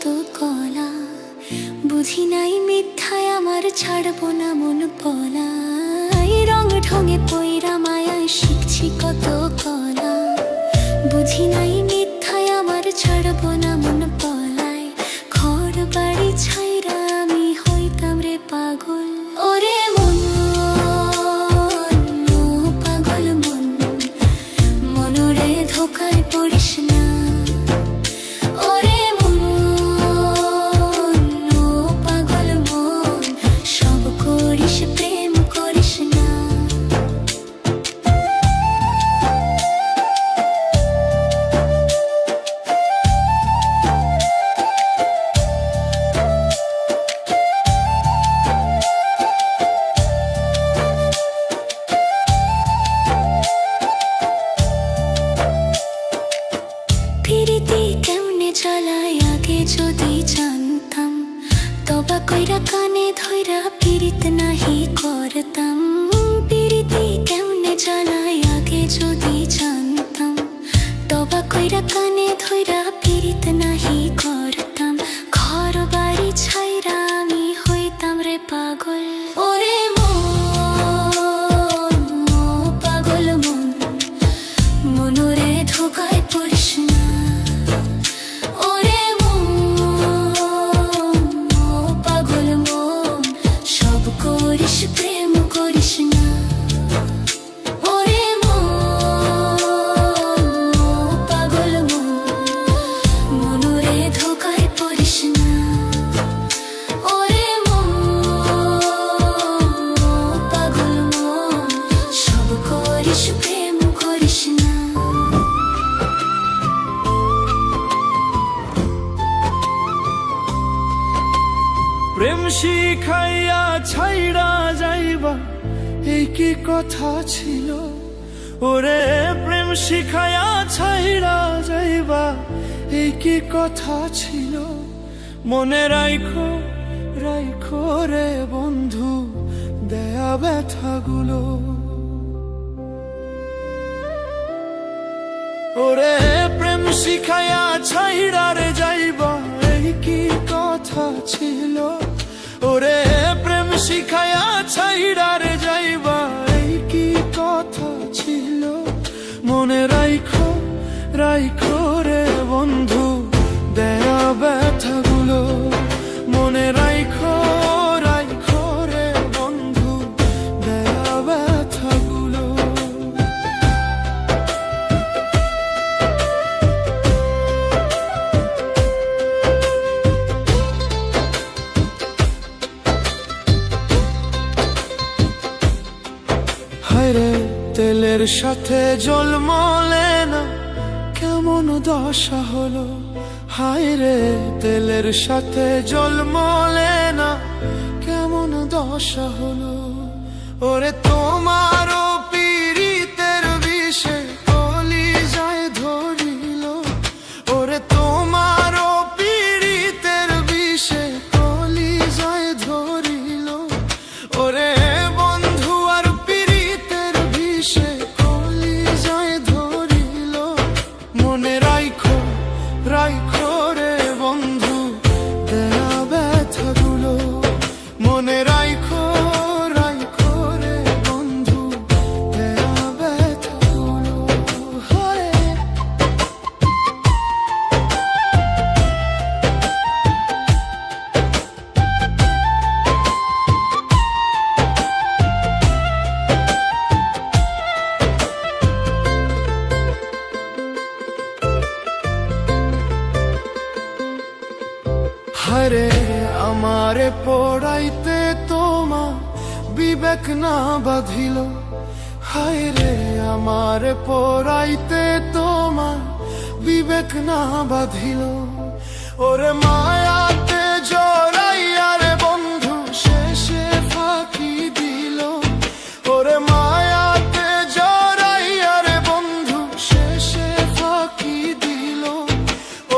কত কলা, বুঝি নাই মিথ্যায় আমার ছাড়বো না মন পলা। রং ঢঙে পইরা মায়ায় শিখছি কত কলা, বুঝি নাই মিথ্যায় আমার ছাড়বো না মন পলায়। ঘর বাড়ি ছাইরা আমি হইতাম রে পাগল। ওরে মন, পাগল মন, মনরে ধোকায় পড়িস না। ওরে মন, পাগল মন, সব করিস প্রেম করিস না। পিরিতি কেমনে চালায় আগে যদি জানতাম, তবা কইরা কানে ধইরা পিরিত নাহি করতাম। পিরিতি কেমনে চালায় আগে যদি জানতাম, তবা কইরা কানে ধইরা পিরিত নাহি করতাম। ঘর বাড়ি ছাইরা আমি হইতাম রে পাগল। ওরে মন, পাগল মন, মনরে ধোকায় পড়িস না। ওরে মন, পাগল মন, সব করিস প্রেম করিস না। ওরে মন, পাগল মন, মনরে ধোকায় পড়িস না। ওরে মন, পাগল মন, সব করিস প্রেম করিস না। প্রেম শিখাইয়া ছাইড়া যাইবা এই কি কথা ছিল? ওরে প্রেম শিখাইয়া ছাইড়া যাইবা এই কি কথা ছিল? মনে রাইখো, রাইখো রে বন্ধু দেয়া ব্যথাগুলো। ওরে প্রেম শিখাইয়া ছাইড়া রে যাইবা এই কি কথা ছিল? ওরে প্রেম শিখাইয়া ছাইড়া রে যাইবা এই কি কথা ছিল? মনে রাইখো, রাইখো রে বন্ধু দেয়া ব্যথাগুলো। মনে রাইখো, রাইখো রে বন্ধু দেয়া ব্যথাগুলো। হায়রে তেলের সাথে জল মলে না কেমন দশা হলো? হায়রে তেলের সাথে জল মলে না কেমন দশা হলো? ওরে তোমারও পীড়িতের বিষে কলিজায় ধরিল। ওরে তোমারও পীড়িতের বিষে কলিজায় ধরিল। ওরে বন্ধু আর পীড়িতের বিষে কলিজায় ধরিল। মনে রাইখো, রাইখো রে বন্ধু দেয়া ব্যথাগুলো। মনে রাইখো, রাইখো রে বন্ধু দেয়া ব্যথাগুলো। হায় হায়রে আমারে পড়াইতে তোমা বিবেক না বাঁধিল। হায়রে আমারে পড়াইতে তোমা বিবেক না বাঁধিল। ওরে মায়াতে জড়াইয়া রে বন্ধু শেষে ফাঁকি দিল। ওরে মায়াতে জড়াইয়া রে বন্ধু শেষে ফাঁকি দিল।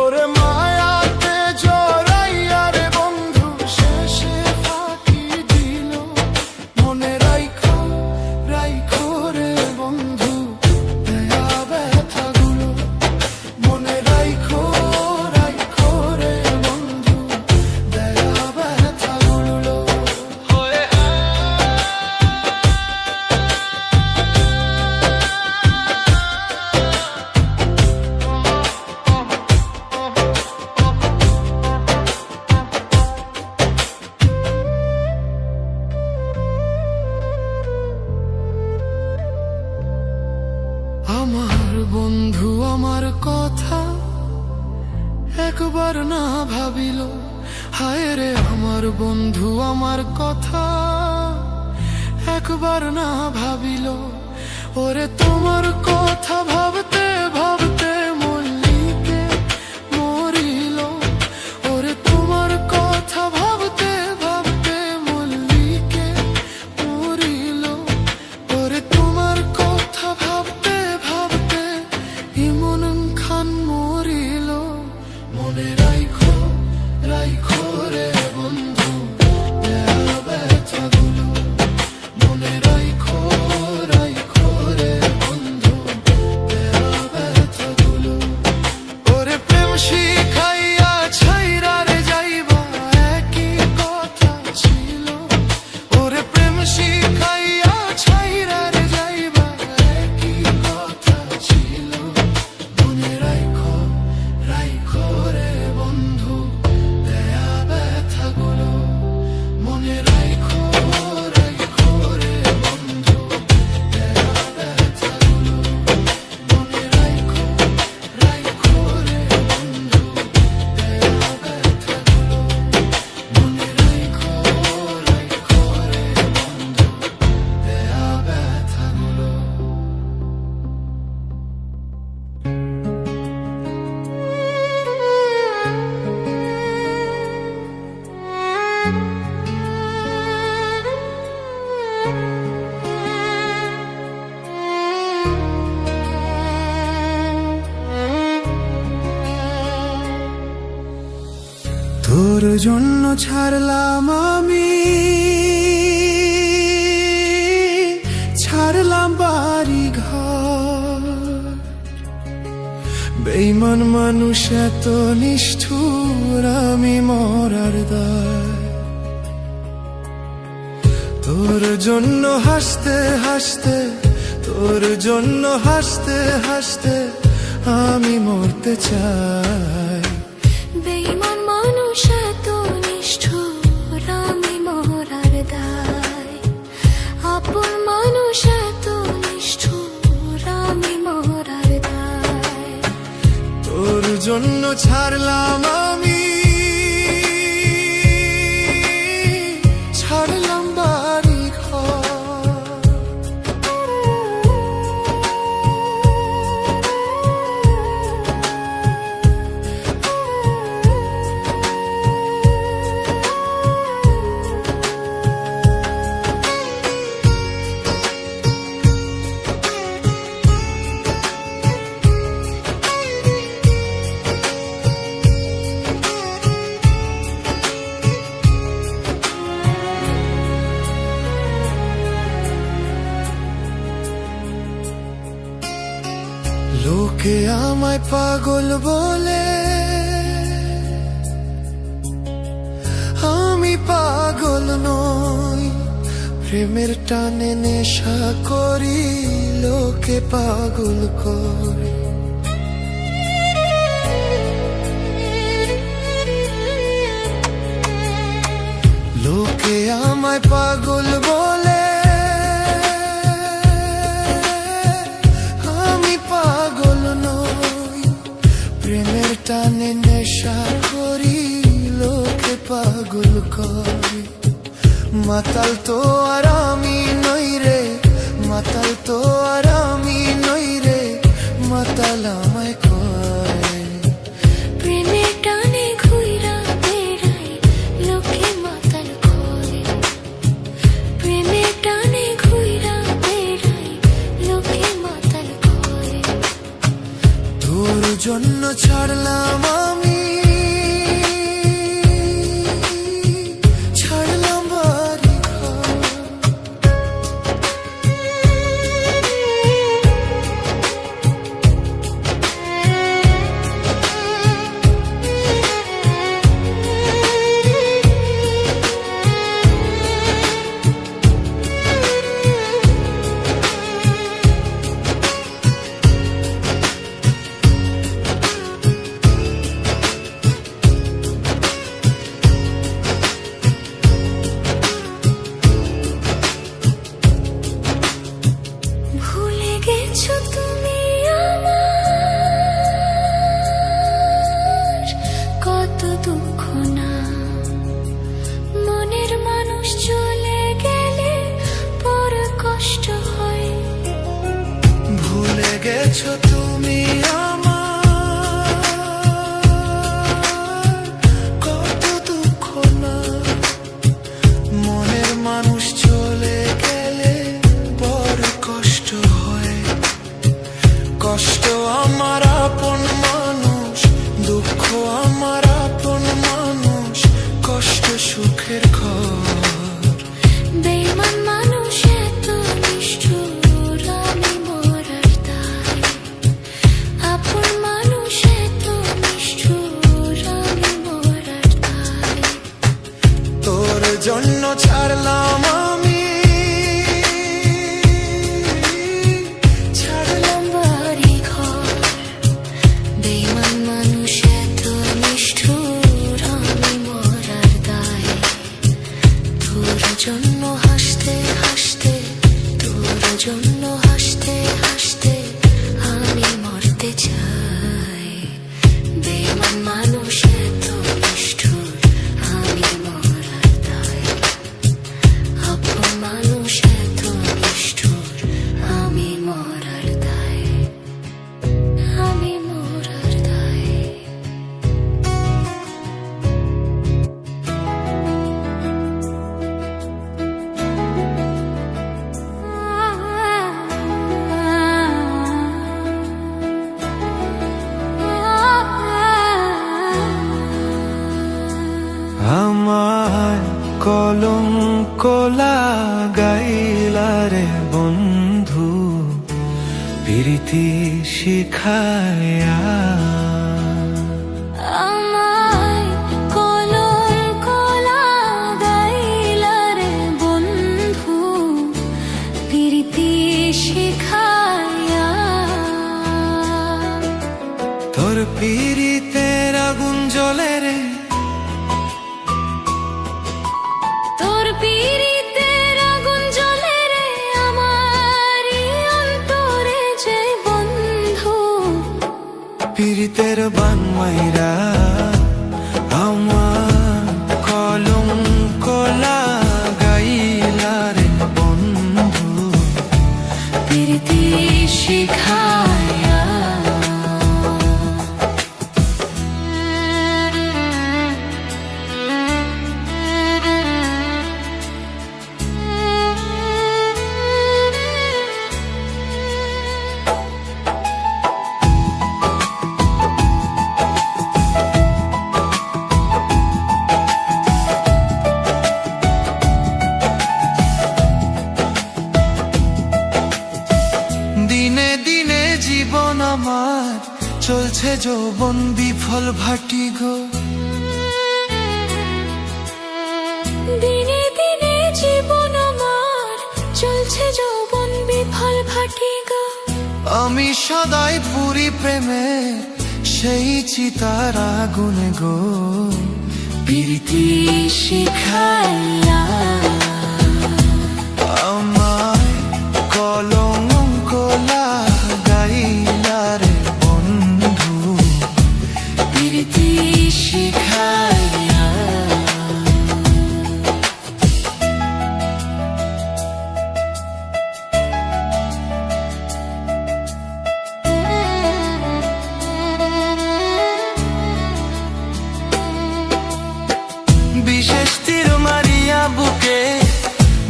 ওরে মায়াতে জড়াইয়া রে বন্ধু শেষে ফাঁকি দিল। মনে রাইখো, রাইখো রে বন্ধু দেয়া ব্যথাগুলো। মনে রাইখো, রাইখো রে বন্ধু ভাবিল, হায় রে আমার বন্ধু আমার কথা একবার না ভাবিল। ওরে তোমার কথা ভাবতে ভাবতে মল্লিকে মরিল। ওরে তোমার কথা ভাবতে ভাবতে মল্লিকে মরিল। ওরে তোমার কথা ভাবতে ভাবতে ইমন খান মরিল। মনে রাইখো রাইখো রে বন্ধু দেয়া ব্যথাগুলো, মনে রাইখো রাইখো রে বন্ধু দেয়া ব্যথাগুলো। ওরে প্রেম শিখাইয়া ছাইরা রে যাইবা একই কথা ছিল। ওরে প্রেম শিখাইয়া ছাইরা রে যাইবা একই কথা ছিল। মনে রাইখো রাইখো রে বন্ধু দেয়া ব্যথাগুলো, মনে রাইখো রাইখো রে বন্ধু দেয়া ব্যথাগুলো। মনে রাইখো রাইখো রে বন্ধু দেয়া ব্যথাগুলো, মনে রাইখো রাইখো রে বন্ধু দেয়া ব্যথাগুলো। তোর জন্য ছাড়লাম আমি, ছাড়লাম বাড়ি ঘর। বেঈমান মানুষ এত নিষ্ঠুর আমি মরার দায়। তোর জন্য হাসতে হাসতে, তোর জন্য হাসতে হাসতে আমি মরতে চাই। বেঈমান মানুষ এত নিষ্ঠুর আমি মরার দায়। আপন মানুষ এত নিষ্ঠুর আমি মরার দায়। তোর জন্য ছাড়লাম আমি, ছাড়লাম বাড়ি ঘর। লোকে আমায় পাগল বলে, আমি পাগল নই। প্রেমের টানে নেশা করি, লোকে পাগল করে। লোকে আমায় পাগল বলে, আমি পাগল নই। প্রেমের টানে নেশা করি, লোকে পাগল করে। মাতাল তো আর আমি নই রে, মাতাল তো আর আমি নই রে, মাতাল আমায় কয়। প্রেমের টানে ঘুইরা বেড়াই, লোকে মাতাল করে। প্রেমের টানে ঘুইরা বেড়াই, লোকে মাতাল করে। তোর জন্য ছাড়লাম আমি, ছাড়লাম বাড়ি ঘর। দুঃখ না। মনের মানুষ চলে গেলে বড় কষ্ট হয়। ভুলে গেছো তুমি আমার কত দুঃখ না। মনের মানুষ চলে গেলে বড় কষ্ট হয়। কষ্ট আমার আপন মানুষ, দুঃখ আমার আপন মানুষ, কষ্ট সুখের ঘর। বেঈমান মানুষ এত নিষ্ঠুর, আমি মরার দায়। আপন মানুষ এত নিষ্ঠুর, আমি মরার দায়। তোর জন্য ছাড়লাম আমি, ছাড়লাম বাড়ি ঘর। বেঈমান মানুষ এত নিষ্ঠুর, আমি মরার দায়। তোর জন্য হাসতে হাসতে, তোর জন্য হাসতে হাসতে আমি মরতে চাই। বেঈমান মানুষ এত নিষ্ঠুর, আমি মরার দায়। আপন মানুষ এত নিষ্ঠুর, আমি মরার দায়। আমি মরার দায়। আমার কলঙ্ক লাগাইলা রে বন্ধু, প্রীতি শিখায়া। আমায় কলঙ্ক লাগাইলা রে বন্ধু, প্রীতি শিখায়া। তোর পীড়িতের আগুন জ্বলে রে, তোর পীড়িতের আগুন জ্বলে রে আমারই অন্তরে যে বন্ধু। পীড়িতের বান মাইরা আমার কলঙ্ক লাগাইলা রে বন্ধু, প্রীতি শিখায়া। দিনে দিনে জীবন আমার চলছে যৌবন বিফল ভাটি গো। দিনে দিনে জীবন আমার চলছে যৌবন বিফল ভাটি গো। আমি সদাই পুরি প্রেমে সেই চিতার আগুনে গো। প্রীতি শিখায়া। আমায় কলঙ্ক লাগাইলা রে বন্ধু, প্রীতি শিখায়া। বিশেষ তীর মারিয়া বুকে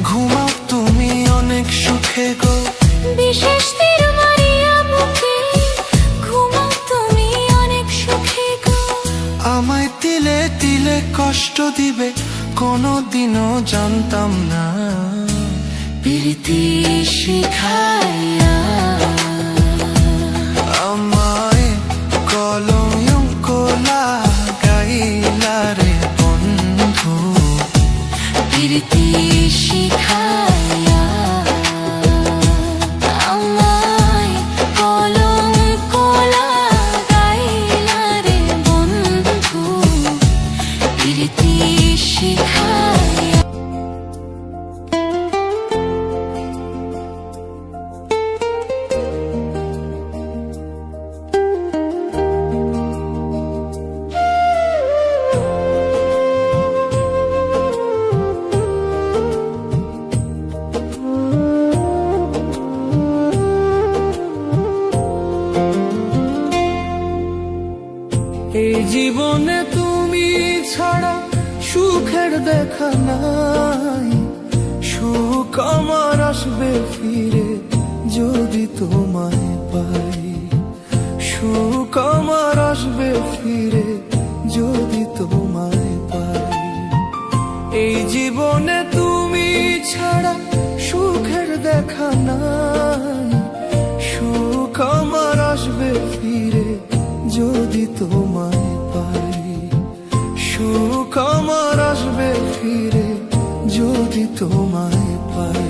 ঘুমাও তুমি অনেক সুখে গো। বিশেষ তীর মারিয়া বুকে ঘুমাও তুমি অনেক সুখে গো। আমায় তিলে তিলে কষ্ট দিবে কোনোদিনও জানতাম না। প্রীতি শিখায়া। আমায় কলঙ্ক লাগাইলা রে বন্ধু, প্রীতি শিখায়া। আমায় কলঙ্ক লাগাইলা রে বন্ধু, প্রীতি শিখায়া। সুখের দেখা নাই। সুখ আমার আসবে ফিরে যদি তোমায় পাই। সুখ আমার আসবে ফিরে যদি তোমায় পাই। এই জীবনে তুমি ছাড়া সুখের দেখা নাই। সুখ আমার আসবে ফিরে যদি তোমায় পাই। সুখ আমার আসবে ফিরে যদি তোমায় পাই।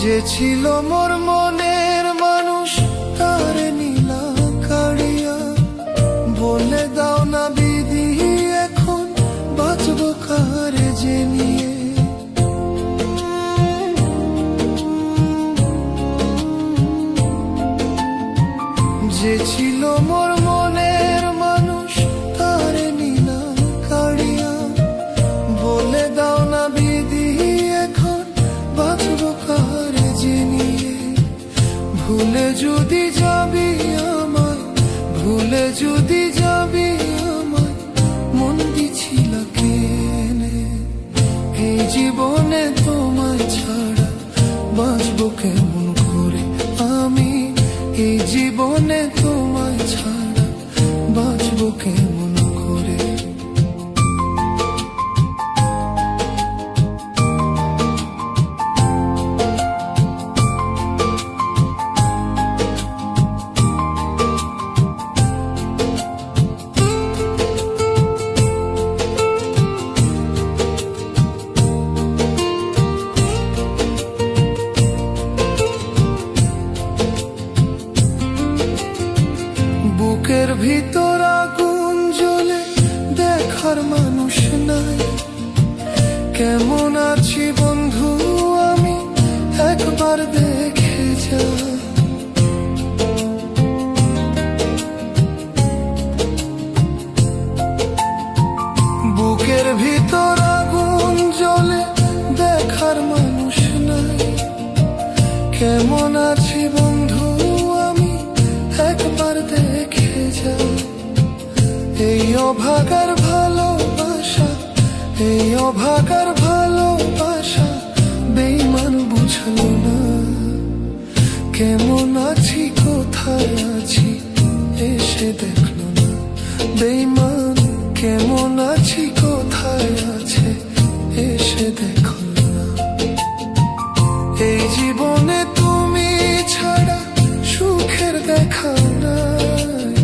যে ছিল মোর মনের মানুষ তার নীলা কাড়িয়া। বলে দাও না বিধি এখন বাঁচবো কারে যে নিয়ে। যে ছিল মোর মনের মানুষ তার নীলা কাড়িয়া। বলে দাও না বিধি এখন বাঁচবো কারে যে নিয়ে। ভুলে যদি যাবি আমায়, ভুলে যদি যাবি আমায়, মন দিছিল কেনে। এই জীবনে তোমায় ছাড়া বাঁচবো কেমন করে আমি। এই জীবনে তোমায় ছাড়া বাঁচবো কেমন করে। বুকের ভিতর আগুন জ্বলে দেখার মানুষ নাই। কেমন আছি বন্ধু আমি একবার দেখে যা। বুকের ভিতর আগুন জ্বলে দেখার মানুষ নাই। কেমন আছি বন্ধু আমি একবার দেখে যা। এই অভাগার ভালোবাসা, এই অভাগার ভালোবাসা বেঈমান বুঝলো না। কেমন আছি কোথায় আছি এসে দেখলো না। বেঈমান কেমন আছি কোথায় আছে এসে দেখলো না। এই জীবনে তুমি ছাড়া সুখের দেখা নাই।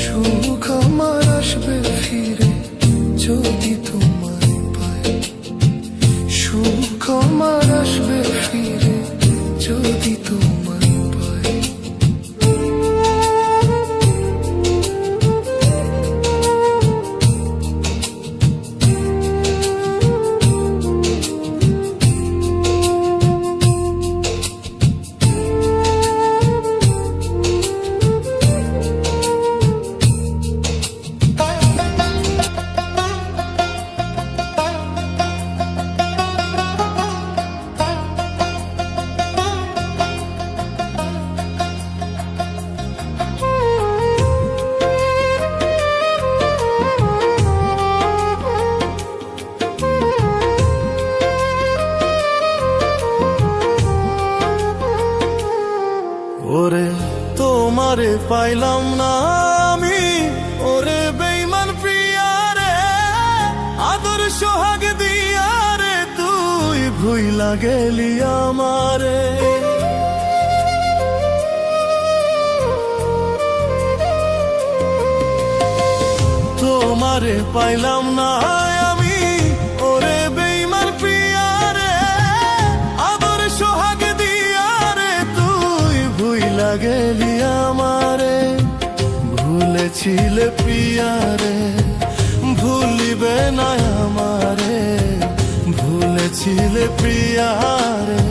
সুখ আমার আসবে ফিরে যদি তোমায় পাই। সুখ আমার আসবে ফিরে যদি তোমায় পাই। ওরে তোমারে পাইলাম না আমি, ওরে বেঈমান প্রিয়া রে। আদর সোহাগ দিয়া রে তুই ভুইলা গেলি আমারে। তোমারে পাইলাম না আমি, ওরে বেঈমান প্রিয়া রে। আদর সোহাগ দিয়া রে তুই ভুইলা গেলি আমারে। ভুলেছিলে প্রিয়া রে ভুলিবে না আমারে। ভুলেছিলে প্রিয়া রে